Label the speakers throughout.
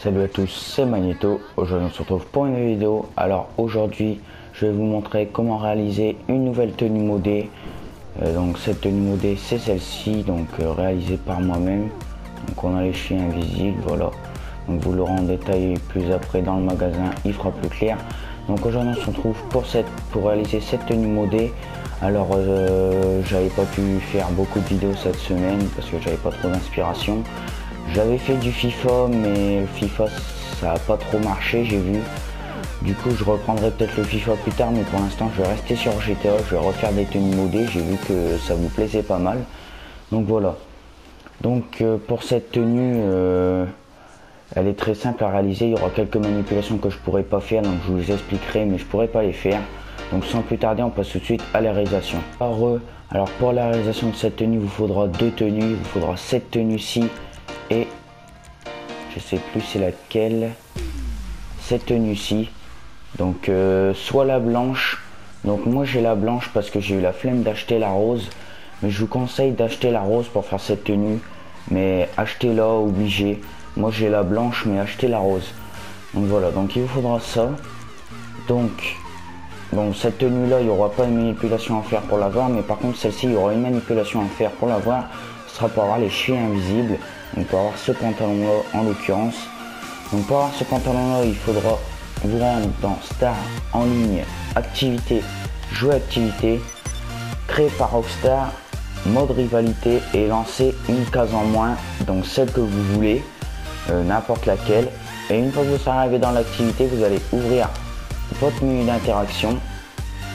Speaker 1: Salut à tous, c'est Magneto. Aujourd'hui on se retrouve pour une nouvelle vidéo. Alors aujourd'hui je vais vous montrer comment réaliser une nouvelle tenue modée. Donc cette tenue modée c'est celle-ci, donc réalisée par moi-même. Donc on a les chiens invisibles, voilà. Donc vous l'aurez en détail plus après dans le magasin, il fera plus clair. Donc aujourd'hui on se retrouve pour réaliser cette tenue modée. Alors j'avais pas pu faire beaucoup de vidéos cette semaine parce que j'avais pas trop d'inspiration. J'avais fait du FIFA, mais le FIFA ça a pas trop marché, j'ai vu. Du coup je reprendrai peut-être le FIFA plus tard, mais pour l'instant je vais rester sur GTA, je vais refaire des tenues modées, j'ai vu que ça vous plaisait pas mal. Donc voilà. Donc pour cette tenue, elle est très simple à réaliser, il y aura quelques manipulations que je pourrais pas faire, donc je vous expliquerai, mais je pourrais pas les faire. Donc sans plus tarder, on passe tout de suite à la réalisation. Alors pour la réalisation de cette tenue, il vous faudra deux tenues, il vous faudra cette tenue-ci et je sais plus c'est laquelle, cette tenue-ci. Donc soit la blanche, donc moi j'ai la blanche parce que j'ai eu la flemme d'acheter la rose, mais je vous conseille d'acheter la rose pour faire cette tenue, mais achetez-la obligé. Moi j'ai la blanche, mais achetez la rose. Donc voilà, donc il vous faudra ça. Donc bon, cette tenue là il n'y aura pas de manipulation à faire pour l'avoir, mais par contre celle-ci il y aura une manipulation à faire pour l'avoir. Ce sera pour avoir les chevilles invisibles, donc pour avoir ce pantalon là en l'occurrence. Donc pour avoir ce pantalon là il faudra vous rendre dans Star en ligne, activité, jouer activité, créé par Rockstar, mode rivalité et lancer une case en moins, donc celle que vous voulez, n'importe laquelle. Et une fois que vous serez arrivé dans l'activité, vous allez ouvrir votre menu d'interaction,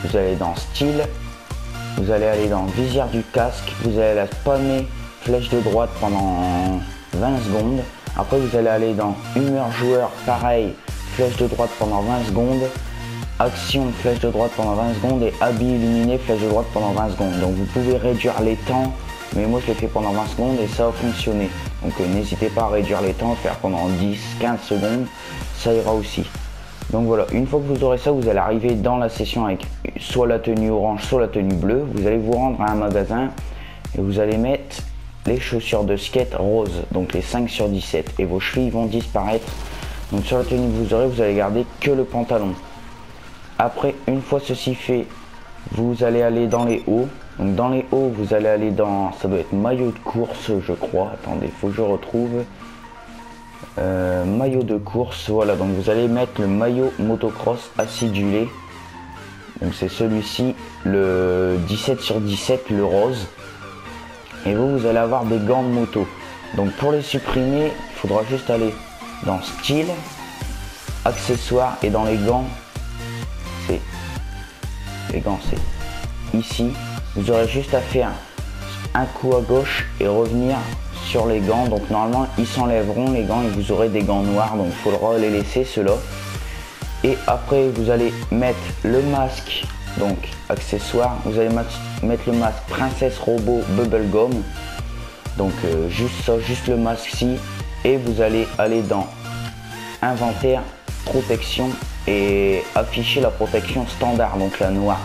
Speaker 1: vous allez dans style, vous allez aller dans visière du casque, vous allez la spammer flèche de droite pendant 20 secondes. Après vous allez aller dans humeur joueur, pareil, flèche de droite pendant 20 secondes, action flèche de droite pendant 20 secondes et habit illuminé flèche de droite pendant 20 secondes. Donc vous pouvez réduire les temps, mais moi je l'ai fait pendant 20 secondes et ça a fonctionné. Donc n'hésitez pas à réduire les temps, faire pendant 10-15 secondes, ça ira aussi. Donc voilà, une fois que vous aurez ça, vous allez arriver dans la session avec soit la tenue orange, soit la tenue bleue. Vous allez vous rendre à un magasin et vous allez mettre les chaussures de skate rose, donc les 5 sur 17, et vos chevilles vont disparaître. Donc sur la tenue que vous aurez, vous allez garder que le pantalon. Après, une fois ceci fait, vous allez aller dans les hauts. Donc dans les hauts, vous allez aller dans, ça doit être maillot de course je crois, attendez, faut que je retrouve. Maillot de course, voilà, donc vous allez mettre le maillot motocross acidulé. Donc c'est celui-ci, le 17 sur 17, le rose. Et vous allez avoir des gants de moto. Donc pour les supprimer, il faudra juste aller dans style, accessoires, et dans les gants, c'est ici. Vous aurez juste à faire un coup à gauche et revenir sur les gants. Donc normalement ils s'enlèveront les gants et vous aurez des gants noirs, donc il faudra les laisser ceux-là. Et après vous allez mettre le masque, donc accessoire, vous allez mettre le masque princesse robot bubblegum, donc juste ça, juste le masque-ci, et vous allez aller dans inventaire, protection, et afficher la protection standard, donc la noire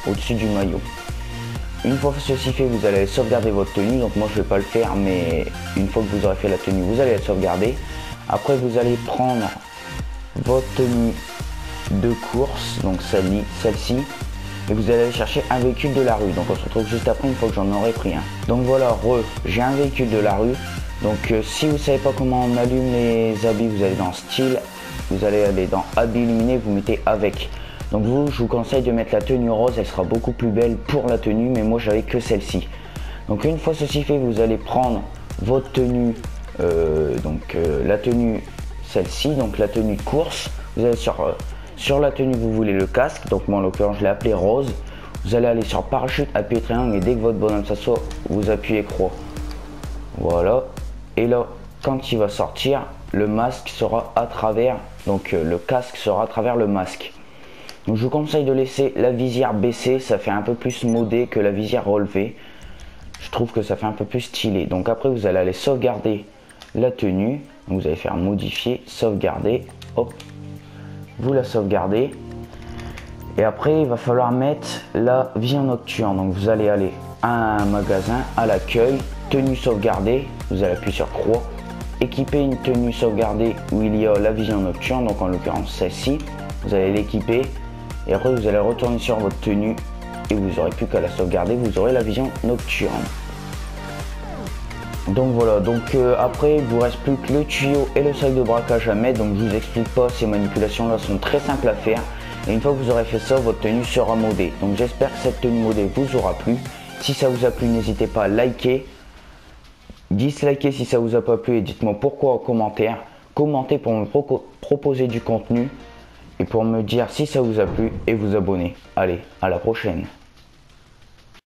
Speaker 1: au-dessus du maillot. Une fois que ceci fait, vous allez sauvegarder votre tenue. Donc moi je ne vais pas le faire, mais une fois que vous aurez fait la tenue, vous allez la sauvegarder. Après vous allez prendre votre tenue de course, donc celle-ci, et vous allez aller chercher un véhicule de la rue. Donc on se retrouve juste après une fois que j'en aurai pris un. Donc voilà, j'ai un véhicule de la rue. Donc si vous ne savez pas comment on allume les habits, vous allez dans style, vous allez aller dans habits illuminés, vous mettez avec. Donc je vous conseille de mettre la tenue rose, elle sera beaucoup plus belle pour la tenue, mais moi j'avais que celle-ci. Donc une fois ceci fait, vous allez prendre votre tenue, la tenue, celle-ci, donc la tenue de course. Vous allez sur la tenue, vous voulez le casque, donc moi en l'occurrence je l'ai appelé rose. Vous allez aller sur parachute, appuyez triangle, et dès que votre bonhomme s'assoit, vous appuyez croix. Voilà, et là quand il va sortir, le masque sera à travers, donc le casque sera à travers le masque. Donc je vous conseille de laisser la visière baissée, ça fait un peu plus modé que la visière relevée. Je trouve que ça fait un peu plus stylé. Donc après vous allez aller sauvegarder la tenue. Donc vous allez faire modifier, sauvegarder, hop, vous la sauvegardez. Et après il va falloir mettre la vision nocturne. Donc vous allez aller à un magasin, à l'accueil, tenue sauvegardée, vous allez appuyer sur croix. équiper une tenue sauvegardée où il y a la vision nocturne, donc en l'occurrence celle-ci. Vous allez l'équiper et après vous allez retourner sur votre tenue et vous n'aurez plus qu'à la sauvegarder, vous aurez la vision nocturne. Donc voilà, donc après il vous reste plus que le tuyau et le sac de braquage à mettre, donc je vous explique pas, ces manipulations là sont très simples à faire et une fois que vous aurez fait ça, votre tenue sera modée. Donc j'espère que cette tenue modée vous aura plu. Si ça vous a plu, n'hésitez pas à liker, disliker si ça vous a pas plu et dites-moi pourquoi en commentaire. Commentez pour me proposer du contenu et pour me dire si ça vous a plu et vous abonner. Allez, à la prochaine.